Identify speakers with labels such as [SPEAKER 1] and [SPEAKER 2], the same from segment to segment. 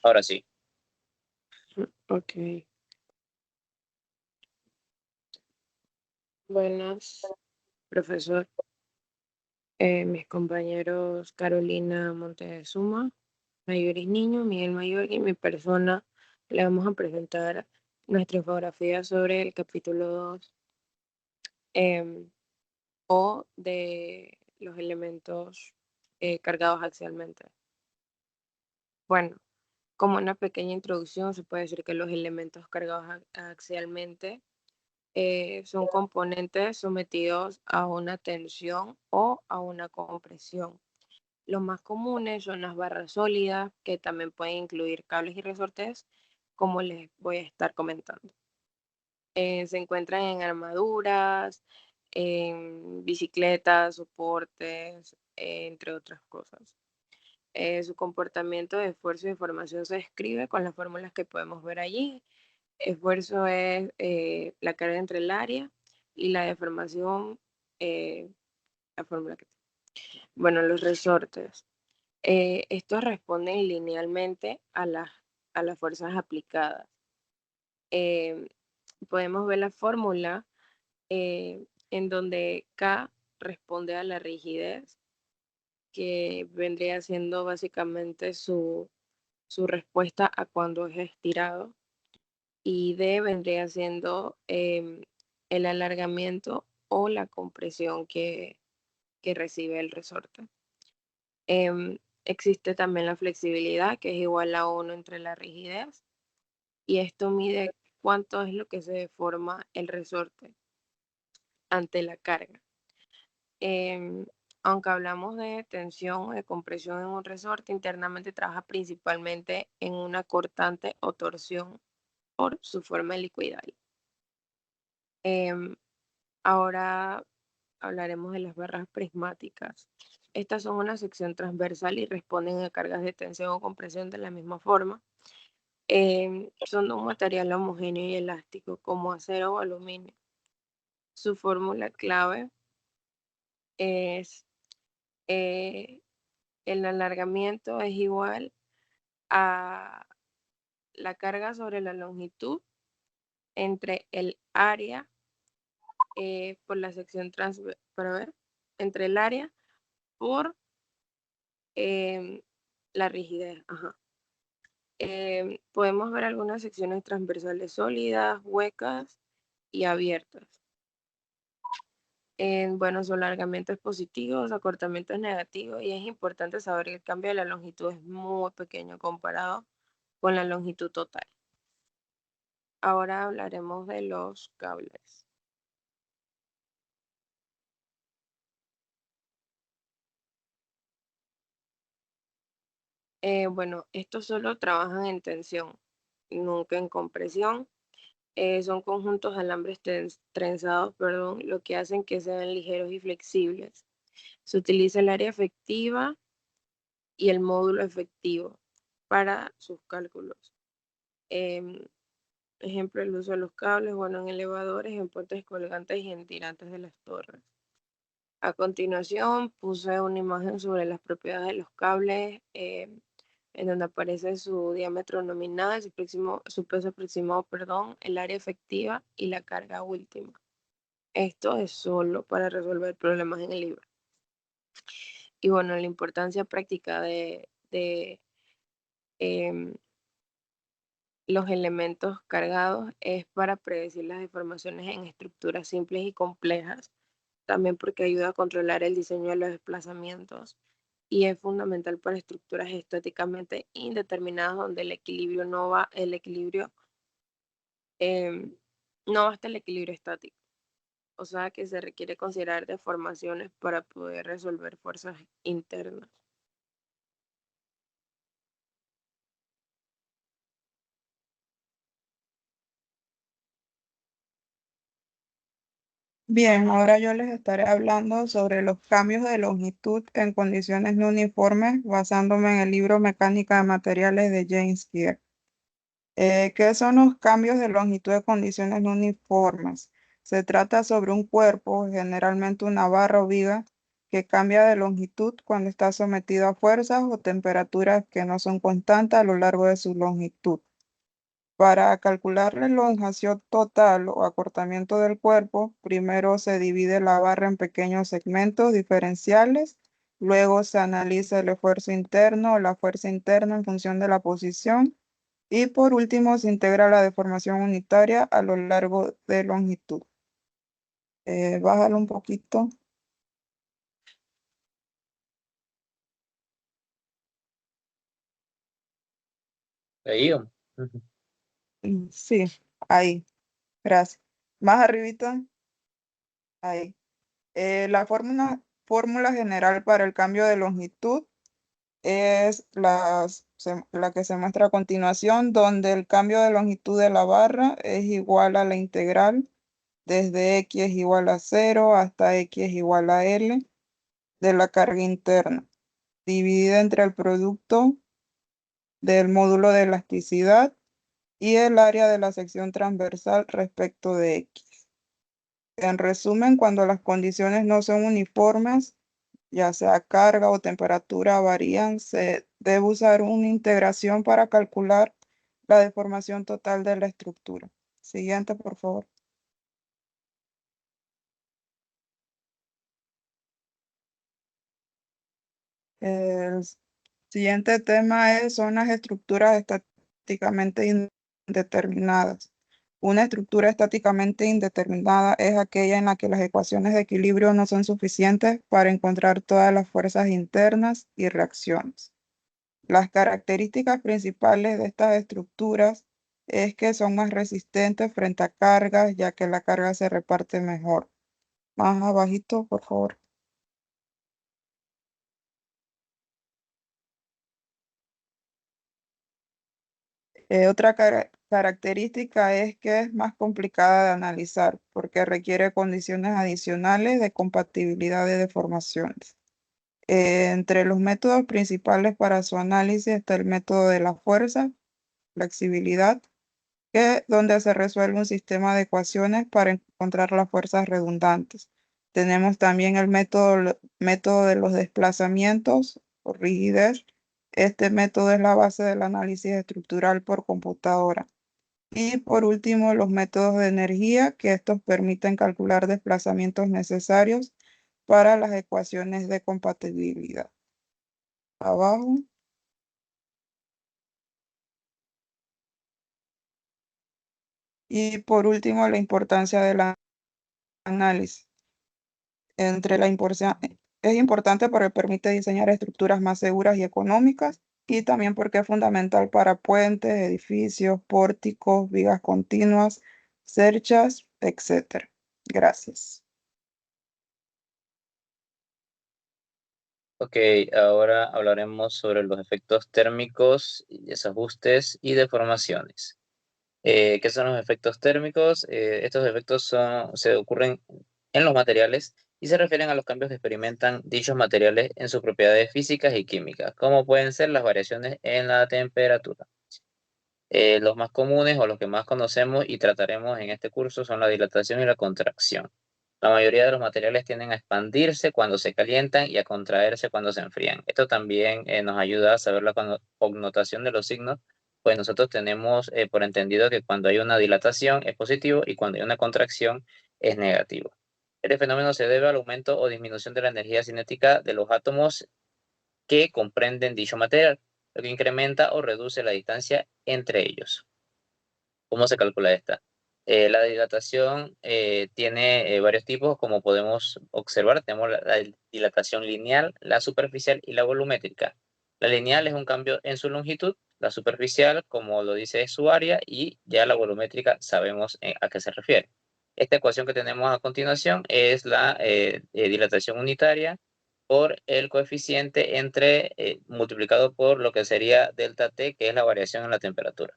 [SPEAKER 1] Ahora sí.
[SPEAKER 2] Ok. Buenas, profesor. Mis compañeros Carolina Montezuma, Mayor y Niño, Miguel Mayor y mi persona, le vamos a presentar nuestra infografía sobre el capítulo 2 o de los elementos cargados axialmente. Bueno, como una pequeña introducción, se puede decir que los elementos cargados axialmente son componentes sometidos a una tensión o a una compresión. Los más comunes son las barras sólidas, que también pueden incluir cables y resortes, como les voy a estar comentando. Se encuentran en armaduras, en bicicletas, soportes, entre otras cosas. Su comportamiento de esfuerzo y deformación se describe con las fórmulas que podemos ver allí. Esfuerzo es la carga entre el área y la deformación, la fórmula que... Bueno, los resortes. Estos responden linealmente a las fuerzas aplicadas. Eh, Podemos ver la fórmula en donde K responde a la rigidez, que vendría siendo básicamente su respuesta a cuando es estirado, y D vendría siendo el alargamiento o la compresión que recibe el resorte. Existe también la flexibilidad, que es igual a 1 entre la rigidez, y esto mide cuánto es lo que se deforma el resorte ante la carga. Em, Aunque hablamos de tensión o de compresión en un resorte, internamente trabaja principalmente en una cortante o torsión por su forma helicoidal. Em, Ahora hablaremos de las barras prismáticas. Estas son una sección transversal y responden a cargas de tensión o compresión de la misma forma. Son de un material homogéneo y elástico como acero o aluminio. Su fórmula clave es eh, el alargamiento es igual a la carga sobre la longitud entre el área por la sección transversal, entre el área por la rigidez. Ajá. Podemos ver algunas secciones transversales sólidas, huecas y abiertas. Bueno, su alargamiento es positivo, su acortamiento es negativo, y es importante saber que el cambio de la longitud es muy pequeño comparado con la longitud total. Ahora hablaremos de los cables. Bueno, estos solo trabajan en tensión, nunca en compresión. Son conjuntos de alambres trenzados, perdón, lo que hacen que sean ligeros y flexibles. Se utiliza el área efectiva y el módulo efectivo para sus cálculos. Em, Ejemplo, el uso de los cables, bueno, en elevadores, en puentes colgantes y en tirantes de las torres. A continuación, puse una imagen sobre las propiedades de los cables, en donde aparece su diámetro nominal, su peso aproximado, perdón, el área efectiva y la carga última. Esto es solo para resolver problemas en el libro. Y bueno, la importancia práctica de em, los elementos cargados es para predecir las deformaciones en estructuras simples y complejas, también porque ayuda a controlar el diseño de los desplazamientos, y es fundamental para estructuras estáticamente indeterminadas donde el equilibrio no basta el equilibrio estático, o sea que se requiere considerar deformaciones para poder resolver fuerzas internas.
[SPEAKER 3] Bien, ahora yo les estaré hablando sobre los cambios de longitud en condiciones no uniformes basándome en el libro Mecánica de Materiales de James Clear. ¿Qué son los cambios de longitud de condiciones no uniformes? Se trata sobre un cuerpo, generalmente una barra o viga, que cambia de longitud cuando está sometido a fuerzas o temperaturas que no son constantes a lo largo de su longitud. Para calcular la elongación total o acortamiento del cuerpo, primero se divide la barra en pequeños segmentos diferenciales, luego se analiza el esfuerzo interno o la fuerza interna en función de la posición y por último se integra la deformación unitaria a lo largo de longitud. Bájalo un poquito.
[SPEAKER 1] Ahí. Ujú.
[SPEAKER 3] Sí, ahí, gracias. Más arribita, ahí. La fórmula general para el cambio de longitud es la que se muestra a continuación, donde el cambio de longitud de la barra es igual a la integral desde x es igual a 0 hasta x es igual a L de la carga interna, dividida entre el producto del módulo de elasticidad y el área de la sección transversal respecto de x. En resumen, cuando las condiciones no son uniformes, ya sea carga o temperatura varían, se debe usar una integración para calcular la deformación total de la estructura. Siguiente, por favor. El siguiente tema son las estructuras estáticamente indeterminadas. Una estructura estáticamente indeterminada es aquella en la que las ecuaciones de equilibrio no son suficientes para encontrar todas las fuerzas internas y reacciones. Las características principales de estas estructuras es que son más resistentes frente a cargas, ya que la carga se reparte mejor. Más abajito, por favor. Otra característica es que es más complicada de analizar porque requiere condiciones adicionales de compatibilidad de deformaciones. Entre los métodos principales para su análisis está el método de la fuerza, flexibilidad, donde se resuelve un sistema de ecuaciones para encontrar las fuerzas redundantes. Tenemos también el método de los desplazamientos o rigidez. Este método es la base del análisis estructural por computadora. Y por último, los métodos de energía, que estos permiten calcular desplazamientos necesarios para las ecuaciones de compatibilidad. Abajo. Y por último, la importancia del análisis. Es importante porque permite diseñar estructuras más seguras y económicas y también porque es fundamental para puentes, edificios, pórticos, vigas continuas, cerchas, etc. Gracias.
[SPEAKER 1] Ok, ahora hablaremos sobre los efectos térmicos, y desajustes y deformaciones. ¿Qué son los efectos térmicos? Estos efectos se ocurren en los materiales y se refieren a los cambios que experimentan dichos materiales en sus propiedades físicas y químicas, como pueden ser las variaciones en la temperatura. Los más comunes o los que más conocemos y trataremos en este curso son la dilatación y la contracción. La mayoría de los materiales tienden a expandirse cuando se calientan y a contraerse cuando se enfrían. Esto también nos ayuda a saber la connotación de los signos, pues nosotros tenemos por entendido que cuando hay una dilatación es positivo y cuando hay una contracción es negativo. Este fenómeno se debe al aumento o disminución de la energía cinética de los átomos que comprenden dicho material, lo que incrementa o reduce la distancia entre ellos. ¿Cómo se calcula esta? La dilatación tiene varios tipos, como podemos observar. Tenemos la dilatación lineal, la superficial y la volumétrica. La lineal es un cambio en su longitud, la superficial, como lo dice, es su área, y ya la volumétrica sabemos a qué se refiere. Esta ecuación que tenemos a continuación es la dilatación unitaria por el coeficiente multiplicado por lo que sería delta T, que es la variación en la temperatura.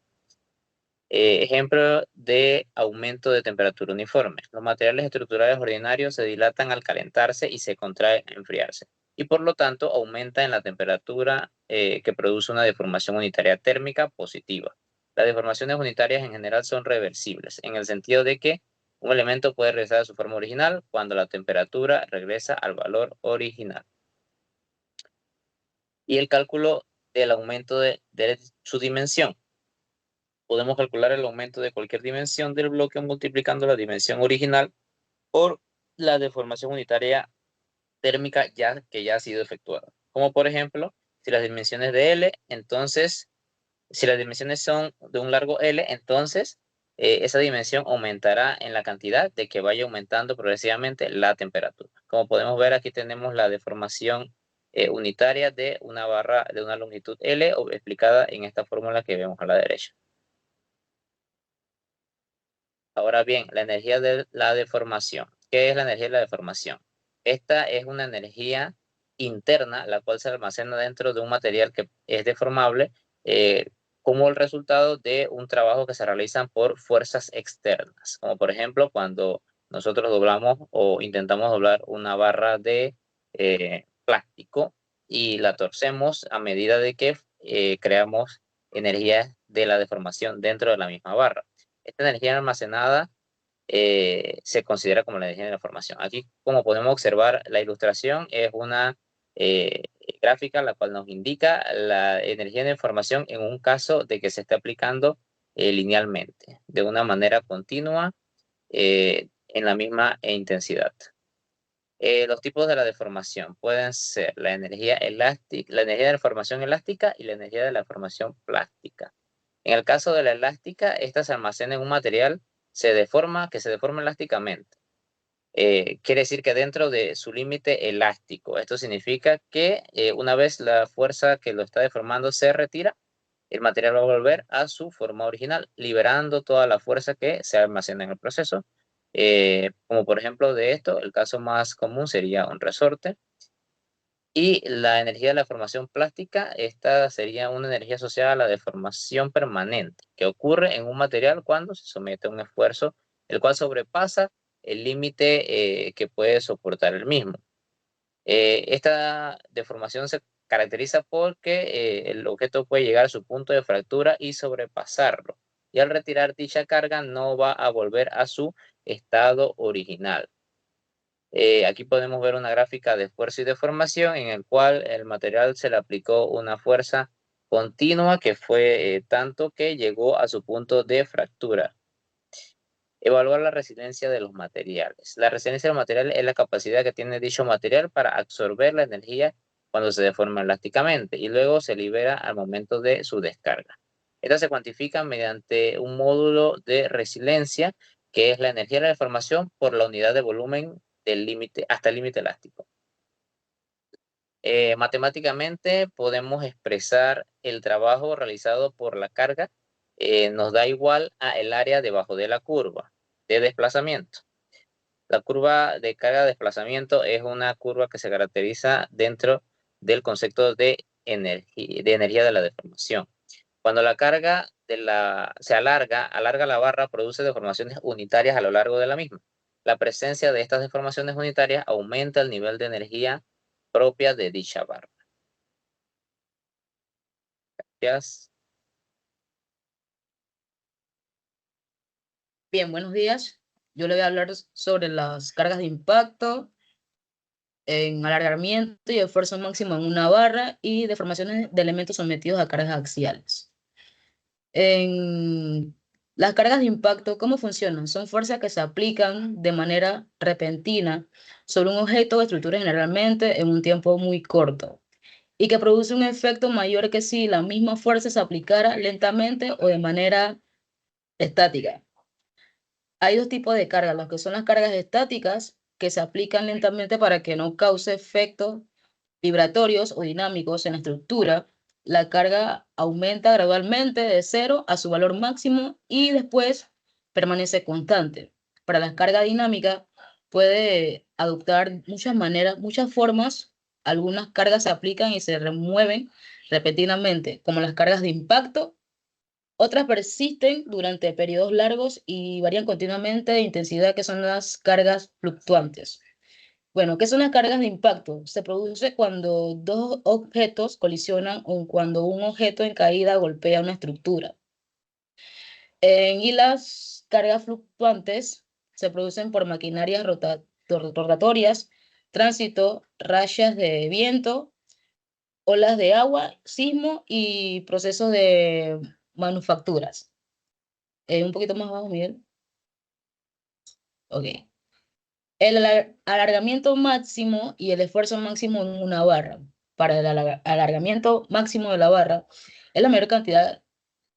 [SPEAKER 1] Ejemplo de aumento de temperatura uniforme. Los materiales estructurales ordinarios se dilatan al calentarse y se contraen al enfriarse, y por lo tanto aumenta en la temperatura que produce una deformación unitaria térmica positiva. Las deformaciones unitarias en general son reversibles, en el sentido de que Un elemento puede regresar a su forma original cuando la temperatura regresa al valor original. Y el cálculo del aumento de su dimensión. Podemos calcular el aumento de cualquier dimensión del bloque multiplicando la dimensión original por la deformación unitaria térmica que ya ha sido efectuada. Como por ejemplo, si las dimensiones de L, entonces, si las dimensiones son de un largo L, entonces esa dimensión aumentará en la cantidad de que vaya aumentando progresivamente la temperatura. Como podemos ver, aquí tenemos la deformación unitaria de una barra de una longitud L, explicada en esta fórmula que vemos a la derecha. Ahora bien, la energía de la deformación. ¿Qué es la energía de la deformación? Esta es una energía interna, la cual se almacena dentro de un material que es deformable, como el resultado de un trabajo que se realiza por fuerzas externas. Como por ejemplo, cuando nosotros doblamos o intentamos doblar una barra de plástico y la torcemos a medida de que creamos energía de la deformación dentro de la misma barra. Esta energía almacenada se considera como la energía de la formación. Aquí, como podemos observar, la ilustración es una gráfica la cual nos indica la energía de información en un caso de que se esté aplicando linealmente, de una manera continua, en la misma intensidad. Los tipos de la deformación pueden ser la energía elástica, la energía de la formación elástica y la energía de la formación plástica. En el caso de la elástica, esta se almacena en un material que se deforma elásticamente. Quiere decir que dentro de su límite elástico. Esto significa que una vez la fuerza que lo está deformando se retira, el material va a volver a su forma original, liberando toda la fuerza que se almacena en el proceso. Como por ejemplo de esto, el caso más común sería un resorte. Y la energía de la formación plástica, esta sería una energía asociada a la deformación permanente, que ocurre en un material cuando se somete a un esfuerzo, el cual sobrepasa el límite que puede soportar el mismo. Esta deformación se caracteriza porque el objeto puede llegar a su punto de fractura y sobrepasarlo. Y al retirar dicha carga no va a volver a su estado original. Aquí podemos ver una gráfica de esfuerzo y deformación en el cual el material se le aplicó una fuerza continua que fue tanto que llegó a su punto de fractura. Evaluar la resiliencia de los materiales. La resiliencia del material es la capacidad que tiene dicho material para absorber la energía cuando se deforma elásticamente y luego se libera al momento de su descarga. Esta se cuantifica mediante un módulo de resiliencia, que es la energía de la deformación por la unidad de volumen del límite hasta el límite elástico. Matemáticamente podemos expresar el trabajo realizado por la carga, nos da igual a el área debajo de la curva de desplazamiento. La curva de carga de desplazamiento es una curva que se caracteriza dentro del concepto de energía de la deformación. Cuando la carga se alarga la barra, produce deformaciones unitarias a lo largo de la misma. La presencia de estas deformaciones unitarias aumenta el nivel de energía propia de dicha barra. Gracias.
[SPEAKER 4] Bien, buenos días. Yo le voy a hablar sobre las cargas de impacto en alargamiento y esfuerzo máximo en una barra y deformaciones de elementos sometidos a cargas axiales. En las cargas de impacto, ¿cómo funcionan? Son fuerzas que se aplican de manera repentina sobre un objeto o estructura generalmente en un tiempo muy corto y que produce un efecto mayor que si la misma fuerza se aplicara lentamente o de manera estática. Hay dos tipos de cargas, los que son las cargas estáticas, que se aplican lentamente para que no cause efectos vibratorios o dinámicos en la estructura. La carga aumenta gradualmente de 0 a su valor máximo y después permanece constante. Para la carga dinámica puede adoptar muchas maneras, muchas formas. Algunas cargas se aplican y se remueven repetidamente, como las cargas de impacto. Otras persisten durante periodos largos y varían continuamente de intensidad, que son las cargas fluctuantes. Bueno, ¿qué son las cargas de impacto? Se produce cuando dos objetos colisionan o cuando un objeto en caída golpea una estructura. Y las cargas fluctuantes se producen por maquinarias rotatorias, tránsito, rayas de viento, olas de agua, sismo y procesos de manufacturas. Un poquito más abajo, Miguel. Ok. El alargamiento máximo y el esfuerzo máximo en una barra. Para el alargamiento máximo de la barra es la mayor cantidad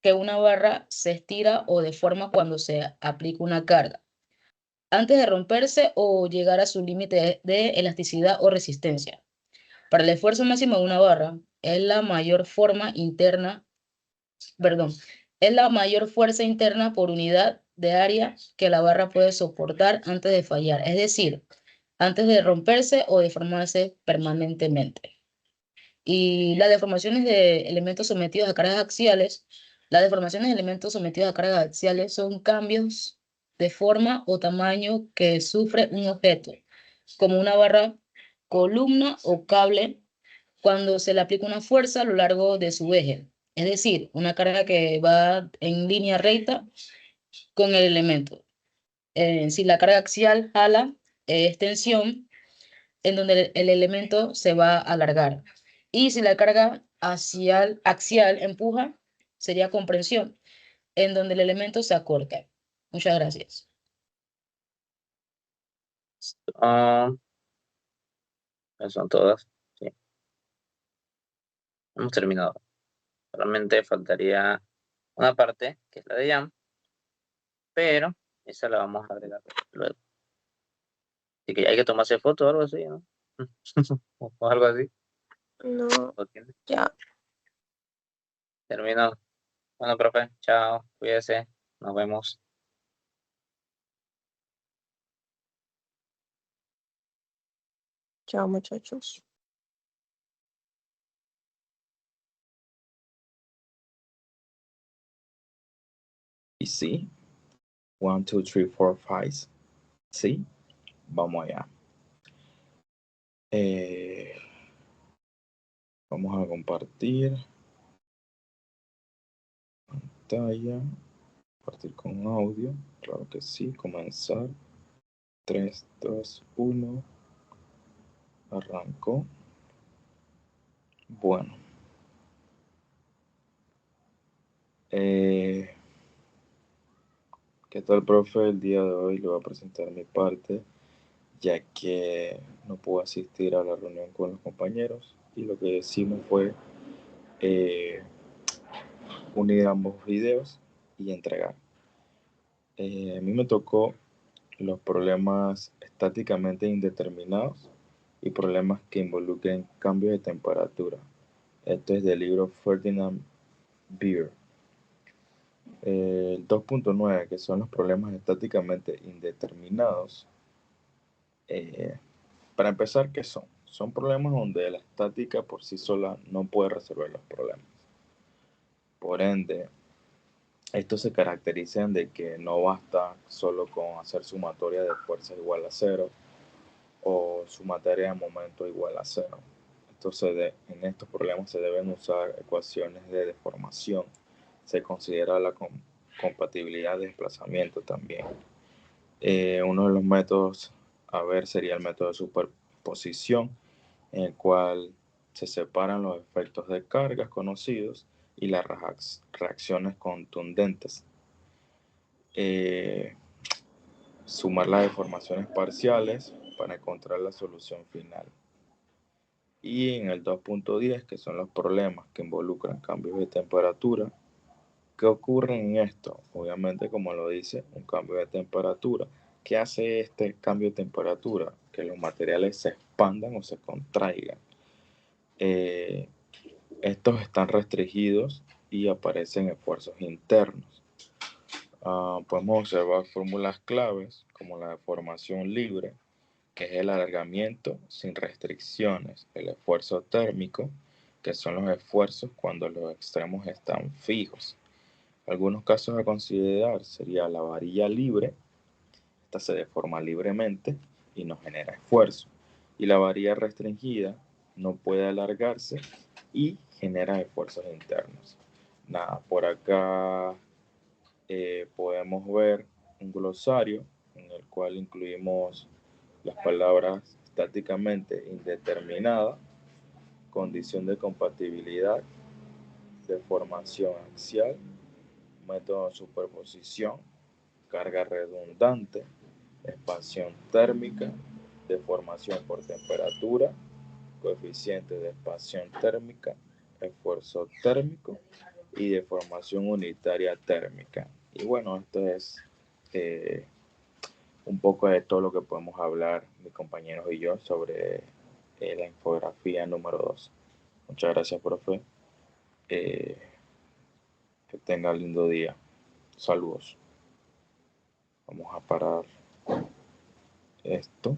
[SPEAKER 4] que una barra se estira o deforma cuando se aplica una carga, antes de romperse o llegar a su límite de elasticidad o resistencia. Para el esfuerzo máximo de una barra es la mayor es la mayor fuerza interna por unidad de área que la barra puede soportar antes de fallar, es decir, antes de romperse o deformarse permanentemente. Y las deformaciones de elementos sometidos a cargas axiales, son cambios de forma o tamaño que sufre un objeto, como una barra, columna o cable, cuando se le aplica una fuerza a lo largo de su eje. Es decir, una carga que va en línea recta con el elemento. Si la carga axial jala, es tensión, en donde el elemento se va a alargar. Y si la carga axial empuja, sería comprensión, en donde el elemento se acorta. Muchas gracias.
[SPEAKER 1] Esas son todas. Sí. Hemos terminado. Solamente faltaría una parte, que es la de Jan, pero esa la vamos a agregar luego. Así que hay que tomarse foto o algo así, ¿no? O algo así.
[SPEAKER 2] No,
[SPEAKER 1] ¿Lo tienes?
[SPEAKER 2] ya.
[SPEAKER 1] Terminó. Bueno, profe, chao, cuídese, nos vemos.
[SPEAKER 2] Chao, muchachos.
[SPEAKER 5] Y sí, 1, 2, 3, 4, 5. Sí, vamos allá. Vamos a compartir pantalla, compartir con audio, claro que sí, comenzar. 3, 2, 1, arrancó. Bueno. ¿Qué tal, profe? El día de hoy le voy a presentar mi parte, ya que no pude asistir a la reunión con los compañeros y lo que hicimos fue unir ambos videos y entregar. A mí me tocó los problemas estáticamente indeterminados y problemas que involucren cambios de temperatura. Esto es del libro Ferdinand Beer. El 2.9, que son los problemas estáticamente indeterminados. Para empezar, ¿qué son? Son problemas donde la estática por sí sola no puede resolver los problemas. Por ende, estos se caracterizan de que no basta solo con hacer sumatoria de fuerza igual a 0 o sumatoria de momento igual a 0. Entonces, en estos problemas se deben usar ecuaciones de deformación. Se considera la compatibilidad de desplazamiento también. Uno de los métodos a ver sería el método de superposición, en el cual se separan los efectos de cargas conocidos y las reacciones contundentes. Sumar las deformaciones parciales para encontrar la solución final. Y en el 2.10, que son los problemas que involucran cambios de temperatura. ¿Qué ocurre en esto? Obviamente, como lo dice, un cambio de temperatura. ¿Qué hace este cambio de temperatura? Que los materiales se expandan o se contraigan. Estos están restringidos y aparecen esfuerzos internos. Podemos observar fórmulas claves como la deformación libre, que es el alargamiento sin restricciones, el esfuerzo térmico, que son los esfuerzos cuando los extremos están fijos. Algunos casos a considerar sería la varilla libre. Esta se deforma libremente y no genera esfuerzo. Y la varilla restringida no puede alargarse y genera esfuerzos internos. Nada, por acá podemos ver un glosario en el cual incluimos las palabras estáticamente indeterminada, condición de compatibilidad, deformación axial, método de superposición, carga redundante, expansión térmica, deformación por temperatura, coeficiente de expansión térmica, esfuerzo térmico y deformación unitaria térmica. Y bueno, esto es un poco de todo lo que podemos hablar mis compañeros y yo sobre la infografía número 2. Muchas gracias, profe. Que tenga un lindo día. Saludos. Vamos a parar esto.